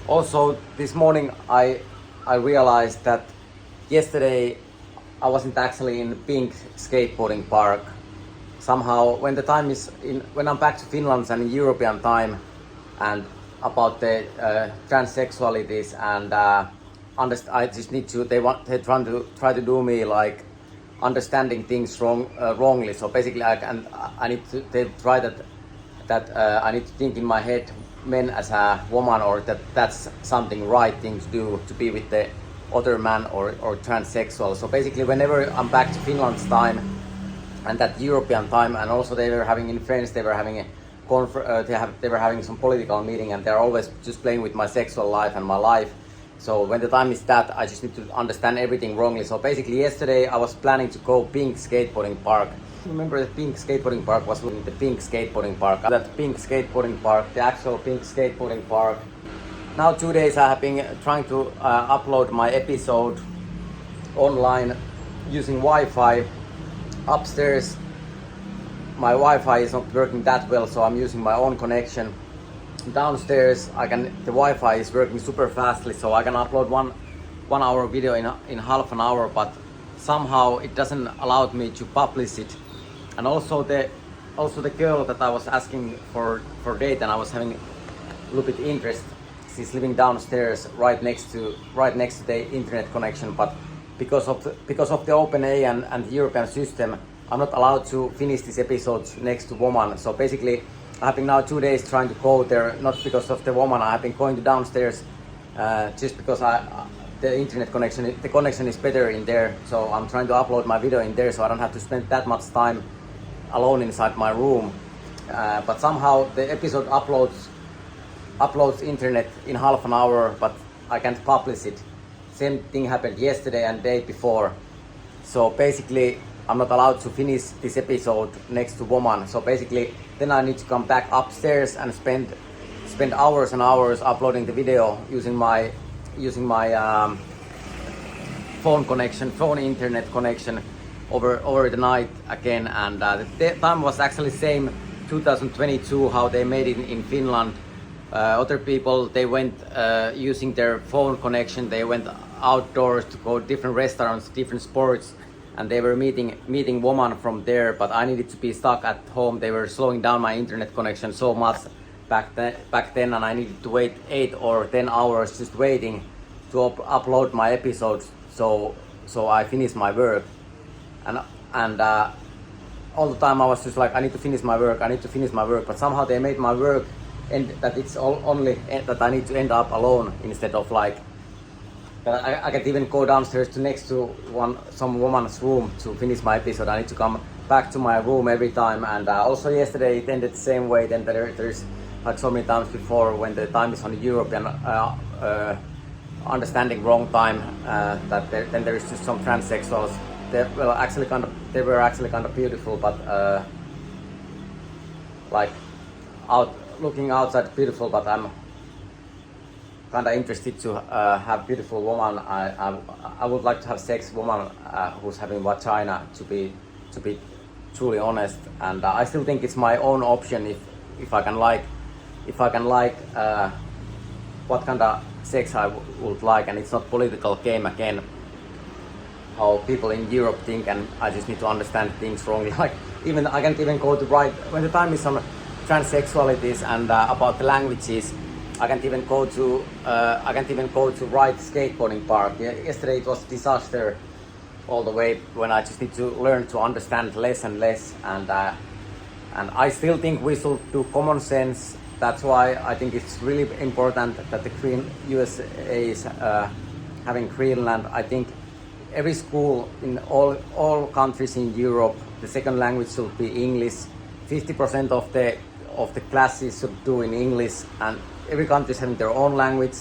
Also, this morning I realized that yesterday I wasn't actually in pink skateboarding park. Somehow, when the time is when I'm back to Finland and in European time, and about the transsexualities and I just need to. They're try to do me like understanding things wrongly. So basically, I need to. They try that I need to think in my head men as a woman, or that's something right thing to do, to be with the other man or transsexual. So basically, whenever I'm back to Finland's time and that European time, and also they were having in France, they were having a they were having some political meeting, and they're always just playing with my sexual life and my life. So when the time is that, I just need to understand everything wrongly. So basically, yesterday I was planning to go pink skateboarding park. Remember the pink skateboarding park was the pink skateboarding park. That pink skateboarding park, the actual pink skateboarding park. Now 2 days I have been trying to upload my episode online using Wi-Fi upstairs. My Wi-Fi is not working that well, so I'm using my own connection. Downstairs, the Wi-Fi is working super fastly, so I can upload one hour video in half an hour. But somehow it doesn't allow me to publish it. And also the girl that I was asking for date, and I was having a little bit interest. She's living downstairs, right next to the internet connection. But because of the OpenAI and the European system, I'm not allowed to finish this episode next to woman. So basically, I have been now 2 days trying to go there, not because of the woman. I have been going to downstairs just because the internet connection, the connection is better in there. So I'm trying to upload my video in there, so I don't have to spend that much time alone inside my room. But somehow the episode uploads internet in half an hour, but I can't publish it. Same thing happened yesterday and day before. So basically, I'm not allowed to finish this episode next to woman. So basically, then I need to come back upstairs and spend hours and hours uploading the video using my phone internet connection over the night again. And the time was actually same 2022 how they made it in Finland. Other people, they went using their phone connection. They went outdoors to go to different restaurants, different sports. And they were meeting women from there, but I needed to be stuck at home. They were slowing down my internet connection so much back then, and I needed to wait 8 or 10 hours just waiting to upload my episodes. So I finished my work, and all the time I was just like, I need to finish my work. But somehow they made my work and that it's only that I need to end up alone instead of like. I can't even go downstairs to next to some woman's room to finish my episode. I need to come back to my room every time. And also yesterday it ended the same way. Then there's like so many times before when the time is on European understanding wrong time. Then there is just some transsexuals. They were actually kind of beautiful, but like looking outside beautiful. But I'm kind of interested to have beautiful woman. I would like to have sex woman who's having vagina, to be truly honest. And I still think it's my own option if I can like what kind of sex I would like, and it's not political game again. How people in Europe think, and I just need to understand things wrongly. Like even I can't even go to write when the time is on transsexualities and about the languages. I can't even go to ride skateboarding park. Yesterday it was a disaster all the way when I just need to learn to understand less and less. And I still think we should do common sense. That's why I think it's really important that the USA is having Greenland. I think every school in all countries in Europe, the second language should be English. 50% of the classes should do in English, and every country is having their own language,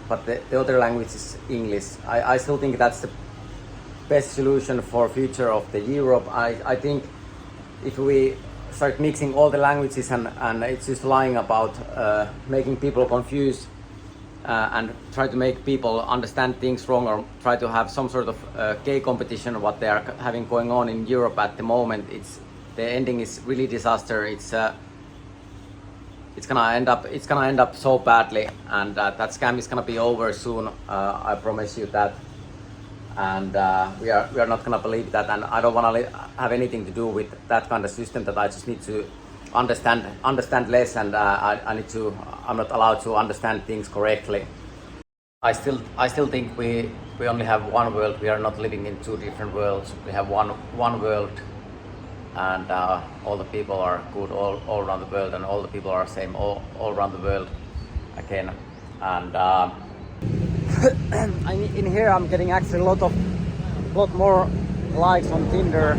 but the other language is English. I still think that's the best solution for future of the Europe. I think if we start mixing all the languages and it's just lying about making people confused and try to make people understand things wrong, or try to have some sort of gay competition, what they are having going on in Europe at the moment, the ending is really disaster. It's it's gonna end up so badly, and that scam is gonna be over soon. I promise you that. And we are not gonna believe that, and I don't wanna have anything to do with that kind of system. That I just need to understand less, and I'm not allowed to understand things correctly. I still think we only have one world. We are not living in two different worlds. We have one world, and all the people are good all around the world, and all the people are same all around the world again. And in here I'm getting actually a lot more likes on Tinder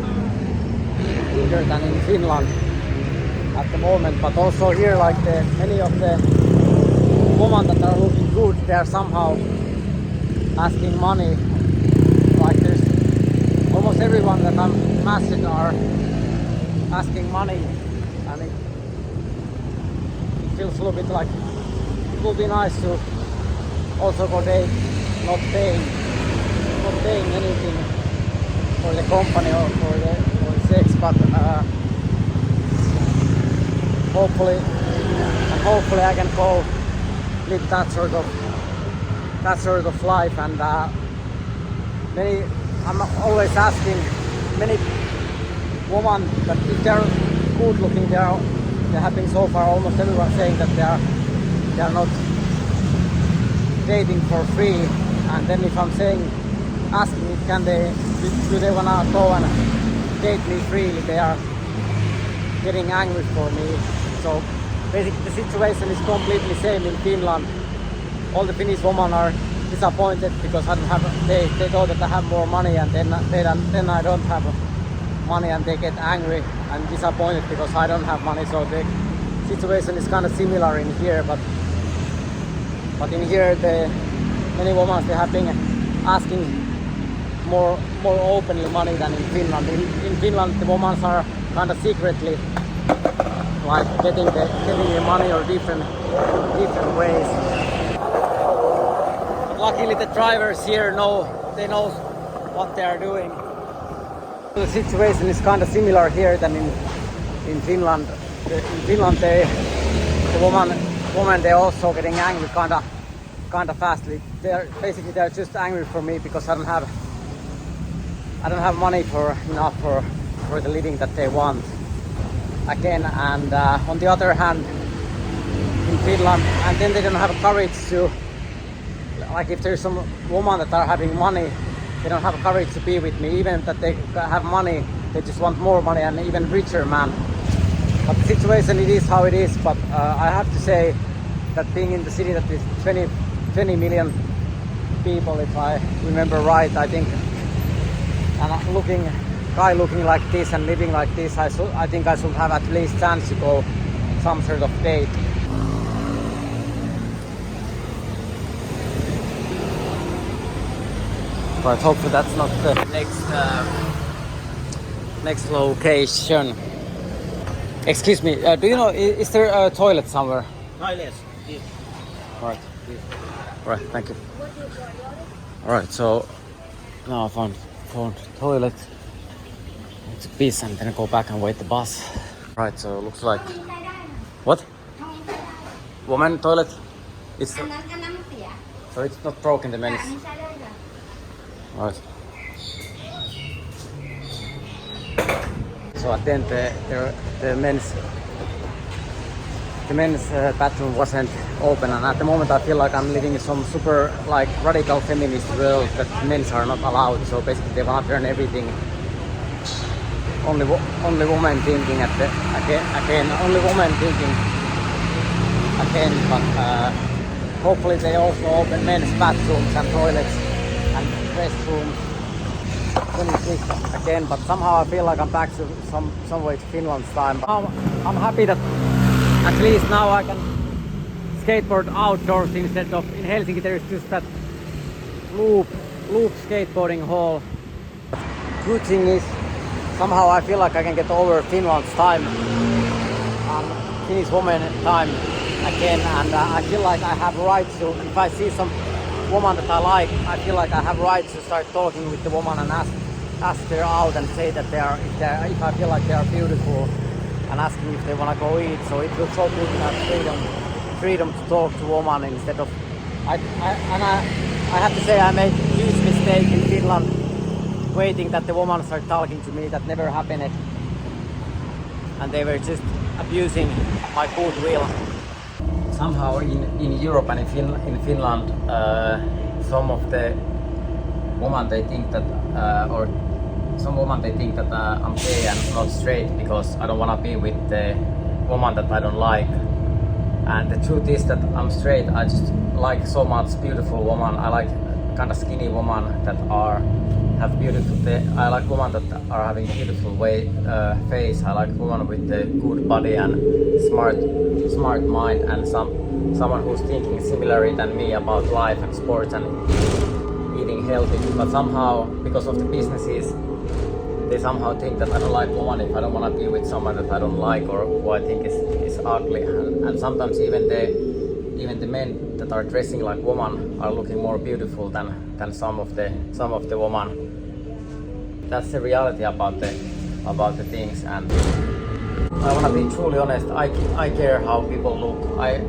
than in Finland at the moment. But also here, like many of the women that are looking good, they are somehow asking money. Like there's almost everyone that I'm messaging are asking money, and it feels a little bit like it would be nice to also go date, not paying anything for the company or for the sex, but hopefully I can go live that sort of life. And I'm always asking many women that if they're good looking, they have been so far almost everyone saying that they are not dating for free. And then if I'm asking if do they wanna go and date me freely, they are getting angry for me. So basically the situation is completely same in Finland. All the Finnish women are disappointed because I don't have, they know that I have more money, and then I don't have money, and they get angry and disappointed because I don't have money. So the situation is kind of similar in here, but in here many women, they have been asking more openly money than in Finland. In Finland the women are kind of secretly like getting the money or different ways. But luckily the drivers here know what they are doing. The situation is kind of similar here than in Finland. In Finland the woman they're also getting angry kind of fastly. They're just angry for me because I don't have money enough for the living that they want again. And on the other hand, in Finland, and then they don't have courage to, like if there's some woman that are having money, they don't have courage to be with me. Even that they have money, they just want more money, and even richer man. But the situation, it is how it is. But I have to say that being in the city that is 20 million people, if I remember right, I think, and looking like this and living like this, I think I should have at least chance to go some sort of date. But hopefully that's not the next location. Excuse me, do you know, is there a toilet somewhere? Toilet. Alright. Alright, thank you. Alright, so now I found toilet. To piss and then go back and wait the bus. Right, so it looks like... What? Woman toilet? So it's not broken, the men's. Right. So at the end the men's bathroom wasn't open, and at the moment I feel like I'm living in some super like radical feminist world that men's are not allowed. So basically they want to turn everything. Only women thinking again. Only women thinking again. But hopefully they also open men's bathrooms and toilets and restrooms again. But somehow I feel like I'm back to some way to Finland's time. But I'm happy that at least now I can skateboard outdoors instead of in Helsinki. There is just that loop skateboarding hall. Good thing is, somehow I feel like I can get over Finland's time, Finnish woman time again, and I feel like I have right to, if I see some woman that I like, I feel like I have right to start talking with the woman and ask her out and say that if I feel like they are beautiful, and asking if they want to go eat. So it feels so good to have freedom to talk to woman instead of. I have to say I made a huge mistake in Finland, waiting that the woman start talking to me. That never happened, and they were just abusing my goodwill. Somehow in Europe and in Finland, some of the women they think that, or some women they think that I'm gay and not straight because I don't want to be with the woman that I don't like. And the truth is that I'm straight. I just like so much beautiful women. I like kind of skinny women that have beautiful. I like women that are having beautiful face. I like women with a good body and smart mind, and someone who's thinking similarly than me about life and sports and eating healthy. But somehow, because of the businesses, they somehow think that I don't like women if I don't want to be with someone that I don't like or who I think is ugly. And sometimes even the men that are dressing like women are looking more beautiful than some of the women. That's the reality about the things, and I want to be truly honest. I care how people look. I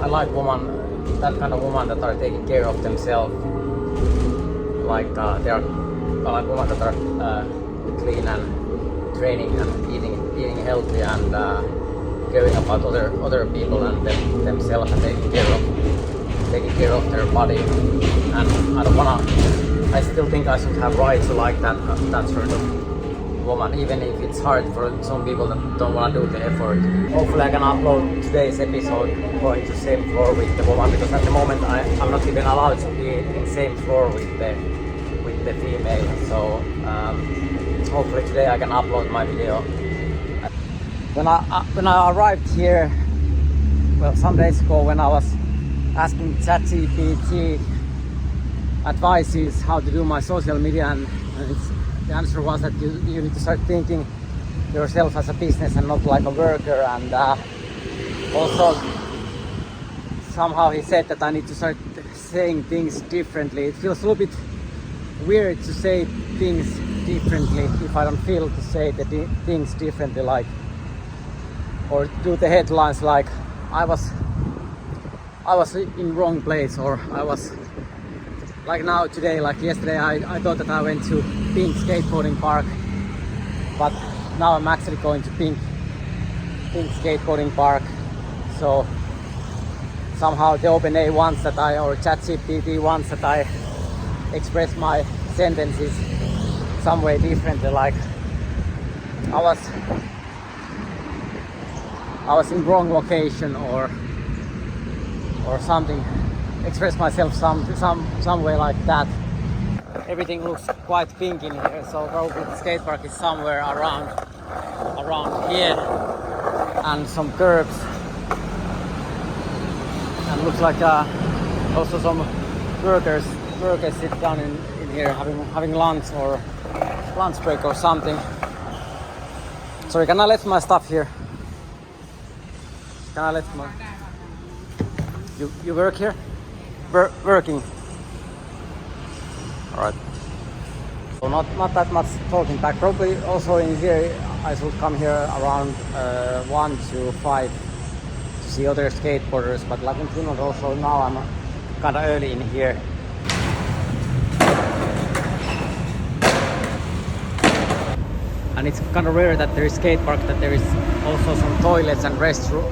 like women, that kind of women that are taking care of themselves. Like I like women that are clean and training and eating healthy and caring about other people and themselves and taking care of their body. And I don't wanna. I still think I should have right to like that sort of woman, even if it's hard for some people that don't want to do the effort. Hopefully I can upload today's episode going to same floor with the woman, because at the moment I'm not even allowed to be in same floor with the female. So hopefully today I can upload my video. When I arrived here, well, some days ago, when I was asking ChatGPT advices how to do my social media, and the answer was that you need to start thinking yourself as a business and not like a worker. And also somehow he said that I need to start saying things differently. It feels a little bit weird to say things differently if I don't feel to say the things differently, like, or do the headlines like I was in wrong place, or I was like now today, like yesterday I thought that I went to Pink Skateboarding Park, but now I'm actually going to Pink Skateboarding Park. So somehow the OpenAI wants that or ChatGPT wants that I express my sentences some way differently, like I was in wrong location or something, express myself some way like that. Everything looks quite pink in here, so probably the skate park is somewhere around here, and some curbs, and looks like also some workers sit down in here having lunch or lunch break or something. Sorry, can I let my stuff here? Can I let my... You work here? Working. Alright. So not that much talking back. Probably also in here I should come here around 1 to 5 to see other skateboarders, but like in Finland also now I'm kind of early in here. And it's kind of rare that there is skate park, that there is also some toilets and restrooms.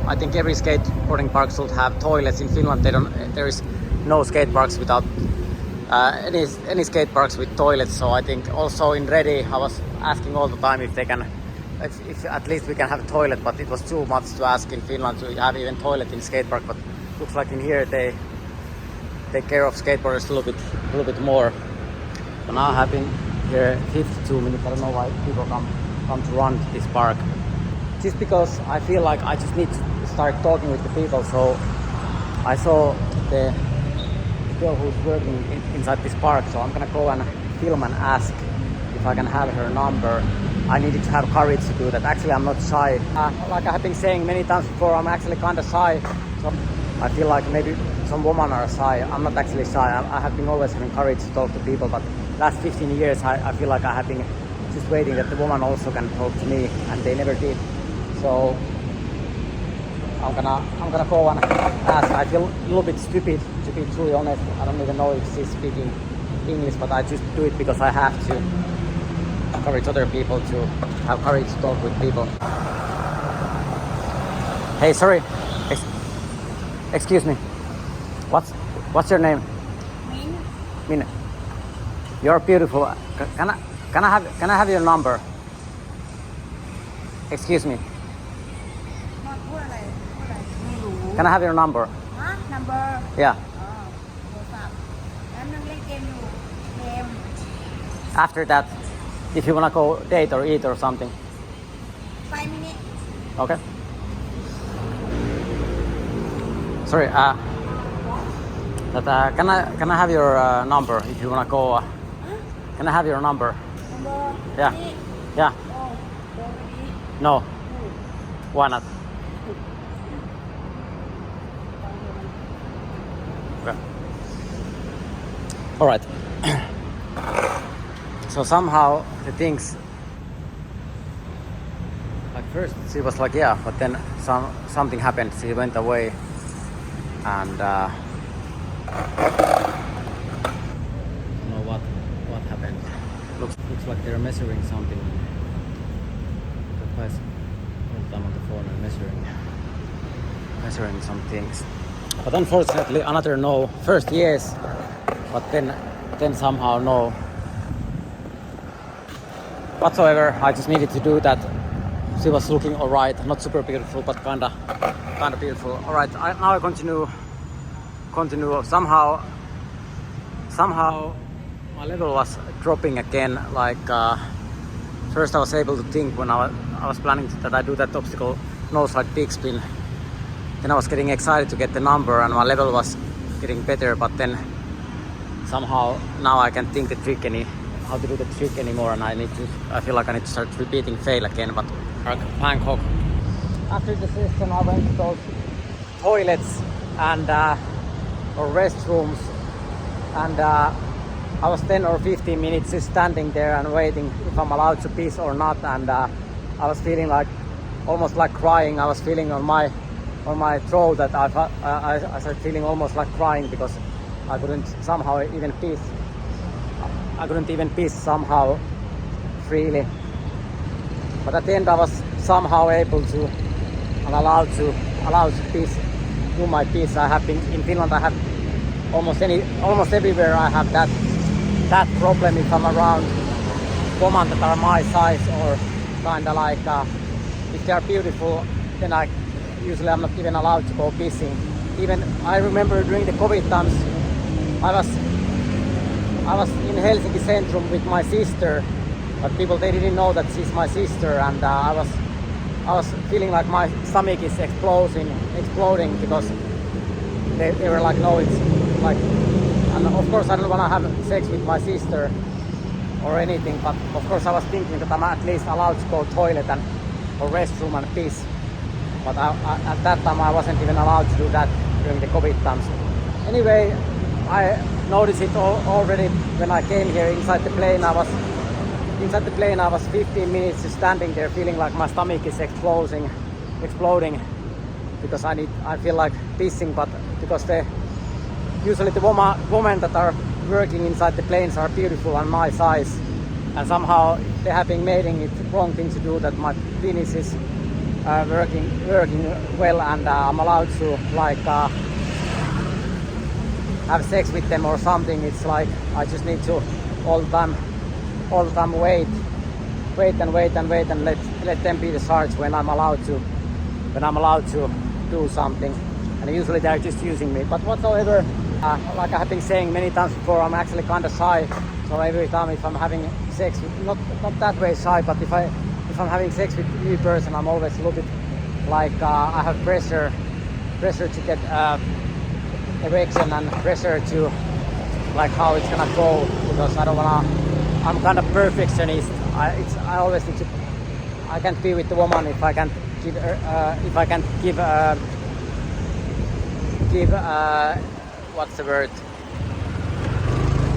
I think every skateboarding park should have toilets. In Finland there is no skate parks without any skate parks with toilets. So I think also in Redi I was asking all the time if they can, if at least we can have a toilet, but it was too much to ask in Finland to have even toilet in skate park. But looks like in here they take care of skateboarders a little bit more. So now I have been here 52 minutes. I don't know why people come to run this park. Just because I feel like I just need to start talking with the people. So I saw the girl who's working inside this park, so I'm gonna go and film and ask if I can have her number. I needed to have courage to do that. Actually, I'm not shy. Like I have been saying many times before, I'm actually kind of shy. So I feel like maybe some women are shy. I'm not actually shy. I have been always having courage to talk to people, but last 15 years I feel like I have been just waiting that the woman also can talk to me, and they never did. So I'm gonna go and ask. I feel a little bit stupid, to be truly honest. I don't even know if she's speaking English, but I just do it because I have to encourage other people to have courage to talk with people. Hey, sorry. Excuse me. What's your name? Min. You're beautiful. Can I have your number? Excuse me. Can I have your number? Number Yeah. After that, if you wanna go date or eat or something. 5 minutes. Okay. Sorry. Can I have your number if you wanna go? Can I have your number? Number. Yeah. Yeah. Oh, already. No. Why not? Okay. All right. So somehow the things, like first she was like yeah, but then something happened. She went away, and I don't know what happened. Looks like they're measuring something. The guys all the time on the phone and measuring some things. But unfortunately, another no. First yes, but then somehow no. Whatsoever, I just needed to do that. She was looking alright, not super beautiful, but kinda beautiful. Alright, now I continue. Somehow my level was dropping again. Like first I was able to think when I was planning that I do that obstacle nose slide big spin. Then I was getting excited to get the number and my level was getting better, but then somehow now I can't think the trick how to do the trick anymore, and I feel like I need to start repeating fail again. But Bangkok. After the session I went to those toilets and or restrooms, and I was 10 or 15 minutes just standing there and waiting if I'm allowed to piss or not, and I was feeling like almost like crying. I was feeling on my throat that I started feeling almost like crying because I couldn't somehow even piss. I couldn't even piss somehow freely. But at the end I was somehow able to and allowed to piss, do my piss. I have been in Finland. I have almost everywhere I have that problem if I'm around women that are my size or kinda like if they are beautiful, then usually I'm not even allowed to go pissing. Even I remember during the COVID times I was in Helsinki Centrum with my sister, but they didn't know that she's my sister, and I was feeling like my stomach is exploding because they were like, no, it's like, and of course I don't want to have sex with my sister or anything, but of course I was thinking that I'm at least allowed to go toilet or restroom and piss, but at that time I wasn't even allowed to do that during the COVID times. Anyway, I noticed it already when I came here inside the plane. I was 15 minutes just standing there feeling like my stomach is exploding because I feel like pissing, but because usually the women that are working inside the planes are beautiful and my size, and somehow they have been making it wrong thing to do that my penis is working well, and I'm allowed to like have sex with them or something. It's like I just need to all the time wait and let them be the charge when I'm allowed to do something, and usually they're just using me. But whatsoever, like I have been saying many times before, I'm actually kind of shy, so every time if I'm having sex with, not that way shy, but if I'm having sex with a new person, I'm always a little bit like I have pressure to get erection and pressure to like how it's gonna go, because I don't wanna. I'm kind of perfectionist. I always need to. I can't be with the woman if I can't give what's the word?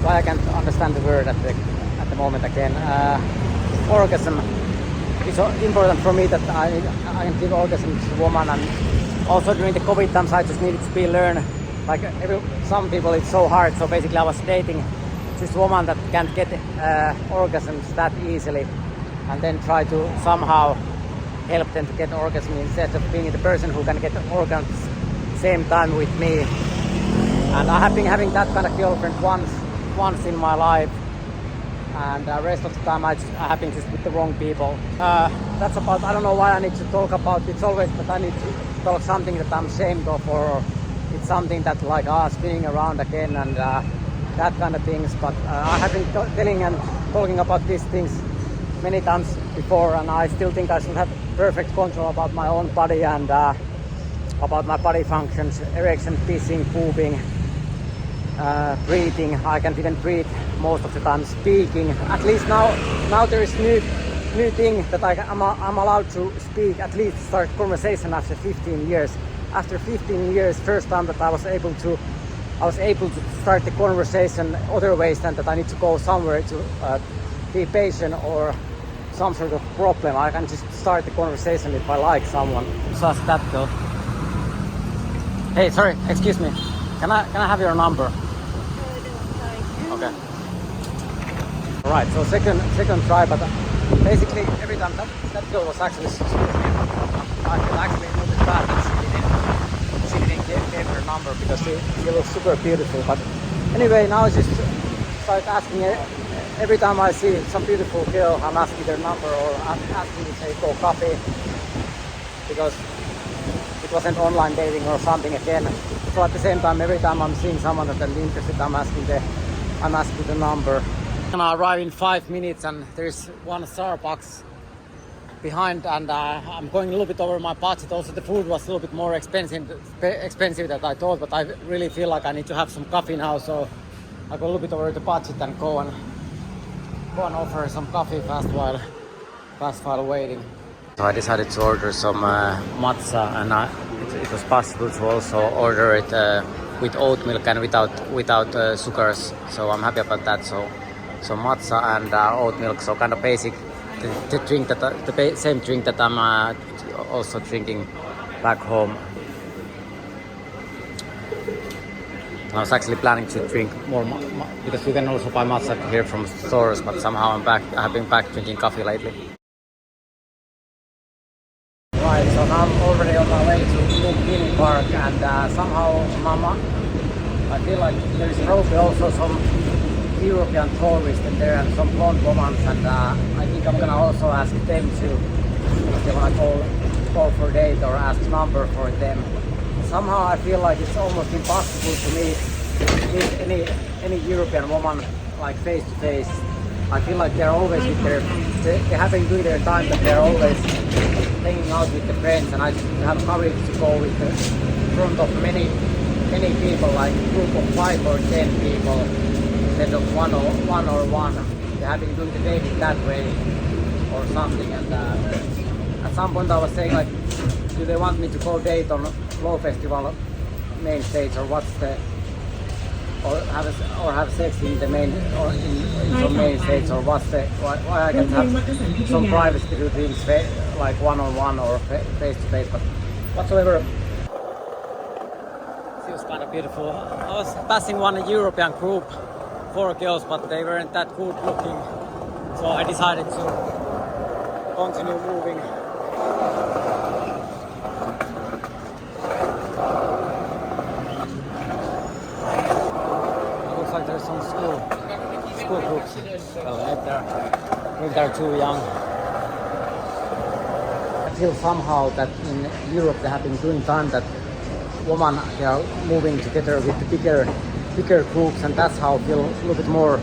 Why I can't understand the word at the moment again. orgasm. It's important for me that I can give orgasm to a woman, and also during the COVID times I just needed to be learn. Like some people it's so hard, so basically I was dating just a woman that can't get orgasms that easily, and then try to somehow help them to get orgasm instead of being the person who can get orgasms same time with me. And I have been having that kind of girlfriend once in my life, and the rest of the time I have been just with the wrong people. That's about, I don't know why I need to talk about, it's always that I need to talk something that I'm ashamed of, or it's something that like spinning around again and that kind of things. But I have been telling and talking about these things many times before, and I still think I should have perfect control about my own body and about my body functions, erection, pissing, pooping, breathing. I can even breathe most of the time, speaking. At least now there is new thing that I'm allowed to speak, at least start conversation after 15 years. After 15 years, first time that I was able to start the conversation other ways than that I need to go somewhere to be patient or some sort of problem. I can just start the conversation if I like someone. So how's that go? Hey, sorry, excuse me. Can I have your number? Okay. Alright, so second try, but basically every time that girl was actually I feel actually a little bit bad that she didn't give her number because she looks super beautiful. But anyway, now I just start asking her. Every time I see some beautiful girl, I'm asking their number or I'm asking if they go coffee, because it wasn't online dating or something again. So at the same time, every time I'm seeing someone that I'm interested, I'm asking the number. I'm gonna arrive in 5 minutes, and there's one Starbucks behind, and I'm going a little bit over my budget. Also, the food was a little bit more expensive than I thought, but I really feel like I need to have some coffee now, so I go a little bit over the budget and go and offer some coffee fast while waiting. So I decided to order some matcha, and it was possible to also order it with oat milk and without sugars. So I'm happy about that. So matcha and oat milk. So kind of basic, the drink that the same drink that I'm also drinking back home. I was actually planning to drink more because you can also buy matcha here from stores, but somehow I have been back drinking coffee lately. Right, so now I'm already on my way to Skatepark, and somehow I feel like there is probably also some European tourists in there and some blonde women, and I think I'm gonna also ask them to, if they wanna go for a date or ask number for them. Somehow I feel like it's almost impossible to meet any European woman like face to face. I feel like they're always with they have been doing their time, but they're always hanging out with the friends, and I just have courage to go with the front of many people, like a group of 5 or 10 people instead of one or one. They have been doing the dating that way or something, and at some point I was saying, like, do they want me to go date on Flow Festival main stage, or have sex in the main or in some main stage, or why I can have some privacy to do things like one-on-one or face to face, but whatsoever. It was kind of beautiful. I was passing one European group, 4 girls, but they weren't that good looking, so I decided to continue moving. Like there's some school groups. Well, maybe they're too young. I feel somehow that in Europe they have been doing time that women, they are moving together with the bigger groups, and that's how I feel a little bit more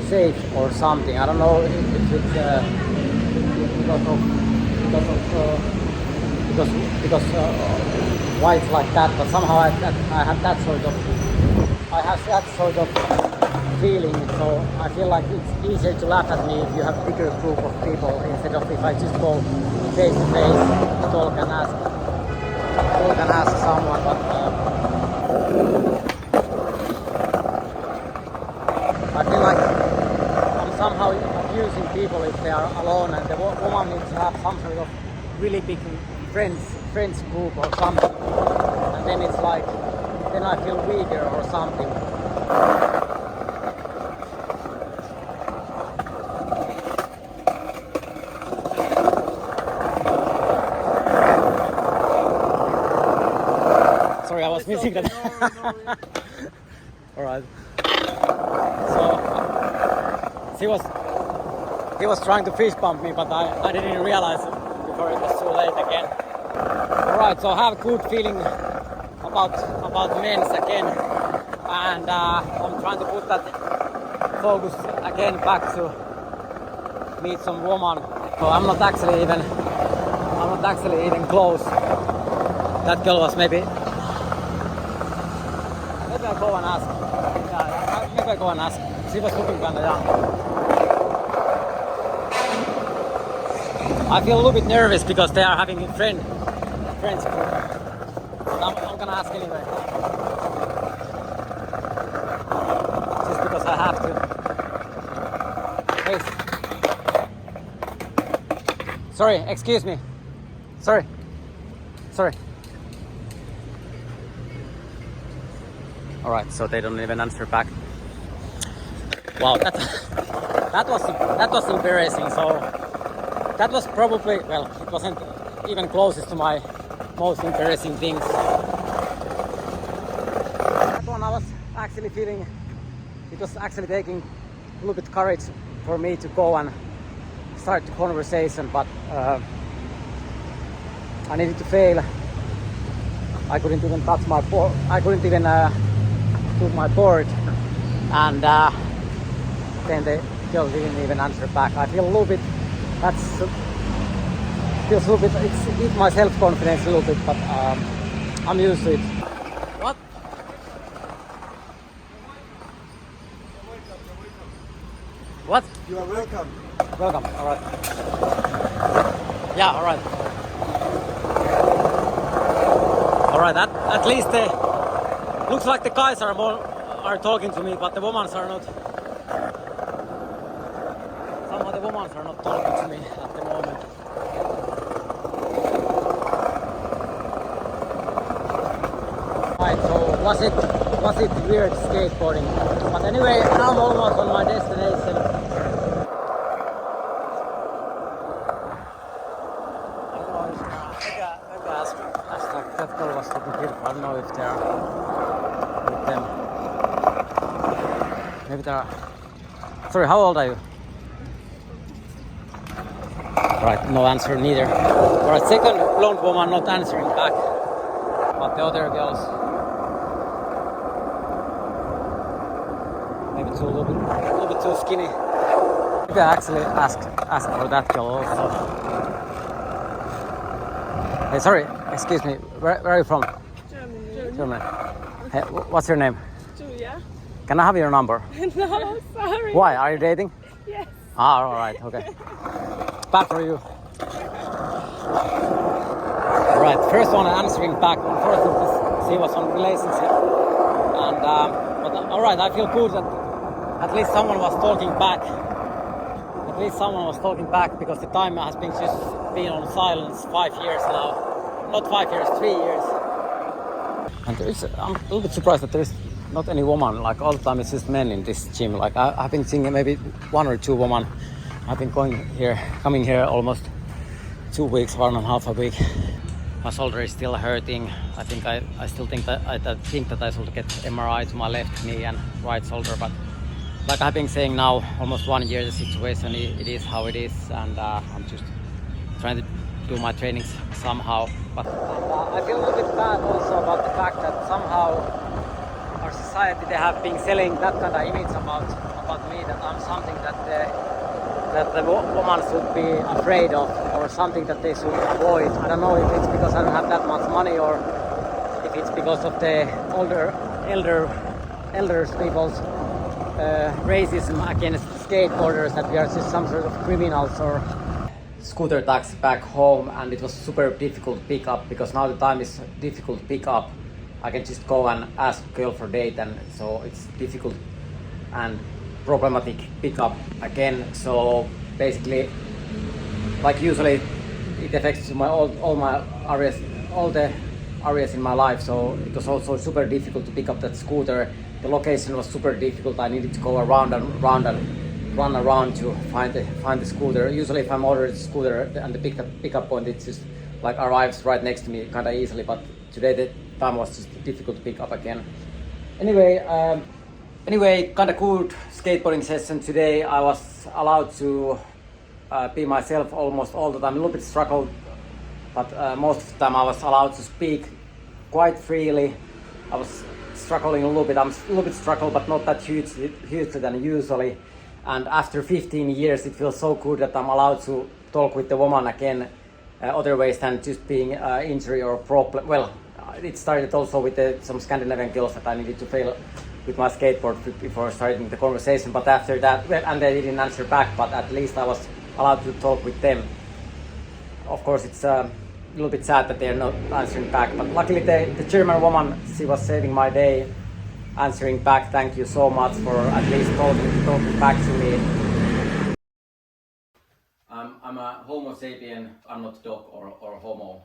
safe or something. I don't know if it's because why it's like that, but somehow I have that sort of feeling, so I feel like it's easier to laugh at me if you have a bigger group of people instead of if I just go face to face, talk and ask someone. But I feel like I'm somehow abusing people if they are alone and the woman needs to have some sort of really big friends group or something, and then it's like, then I feel weaker or something. Sorry, I was missing that. All right. So he was trying to fist bump me, but I didn't realize before it was too late again. All right, so I have a good feeling about men's again, and I'm trying to put that focus again back to meet some woman. So I'm not actually even close. That girl was maybe I go and ask. Yeah, maybe I go and ask. She was looking kind of young. I feel a little bit nervous because they are having a friends group. I'm gonna ask anyway. Just because I have to. Hey. Sorry, excuse me. Sorry. Alright, so they don't even answer back. Wow, that was embarrassing. So that was probably, well, it wasn't even closest to my most embarrassing things. That one I was actually feeling, it was actually taking a little bit courage for me to go and start the conversation, but I needed to fail. I couldn't even touch my board. I couldn't even do my board, and then the girl didn't even answer back. I feel a little bit. Feels a little bit. It's my self-confidence a little bit, but I'm used to it. What? What? You are welcome. Welcome. All right. Yeah. All right. All right. At least looks like the guys are talking to me, but the women are not. Somehow the women are not talking to me at the moment. Right, so was it weird skateboarding? But anyway, now I'm almost on my destination. That girl was looking beautiful. I don't know if they are with them. Maybe they are. Sorry, how old are you? Right, no answer neither. Alright, second blonde woman not answering back. But the other girls, maybe a little bit too skinny. Maybe I actually ask for that girl also. Hey, sorry, excuse me. Where are you from? Germany. Hey, what's your name? Julia. Can I have your number? No, sorry. Why? Are you dating? Yes. Ah, all right, okay. Bad for you. All right, first one answering back. Unfortunately, she was on relationship, and but all right, I feel good that at least someone was talking back. At least someone was talking back, because the time has been on silence 5 years now. Not 5 years, 3 years. And I'm a little bit surprised that there is not any woman. Like all the time, it's just men in this gym. Like I've been seeing maybe 1 or 2 women. I've been coming here almost 2 weeks, 1.5 a week. My shoulder is still hurting. I still think that I should get MRI to my left knee and right shoulder. But like I've been saying now, almost 1 year, the situation it is how it is, and I'm just trying to do my trainings somehow. But I feel a little bit bad also about the fact that somehow our society, they have been selling that kind of image about me, that I'm something that the woman should be afraid of, or something that they should avoid. I don't know if it's because I don't have that much money, or if it's because of the elder people's racism against skateboarders, that we are just some sort of criminals. Or scooter taxi back home, and it was super difficult to pick up, because now the time is difficult to pick up. I can just go and ask a girl for a date, and so it's difficult and problematic pick up again. So basically, like usually, it affects my all the areas in my life. So it was also super difficult to pick up that scooter. The location was super difficult. I needed to go around and run around to find the scooter. Usually, if I'm ordered a scooter and the pickup point, it just like arrives right next to me kind of easily. But today the time was just difficult to pick up again. Anyway, kind of good skateboarding session today. I was allowed to be myself almost all the time. A little bit struggled, but most of the time I was allowed to speak quite freely. I was struggling a little bit. I'm a little bit struggled, but not that hugely than usually. And after 15 years, it feels so good that I'm allowed to talk with the woman again, other ways than just being injury or problem. Well, it started also with some Scandinavian girls that I needed to fail with my skateboard before starting the conversation. But after that, well, and they didn't answer back, but at least I was allowed to talk with them. Of course, it's a little bit sad that they're not answering back, but luckily the German woman, she was saving my day, answering back. Thank you so much for at least talking back to me. I'm a Homo sapien. I'm not dog or homo.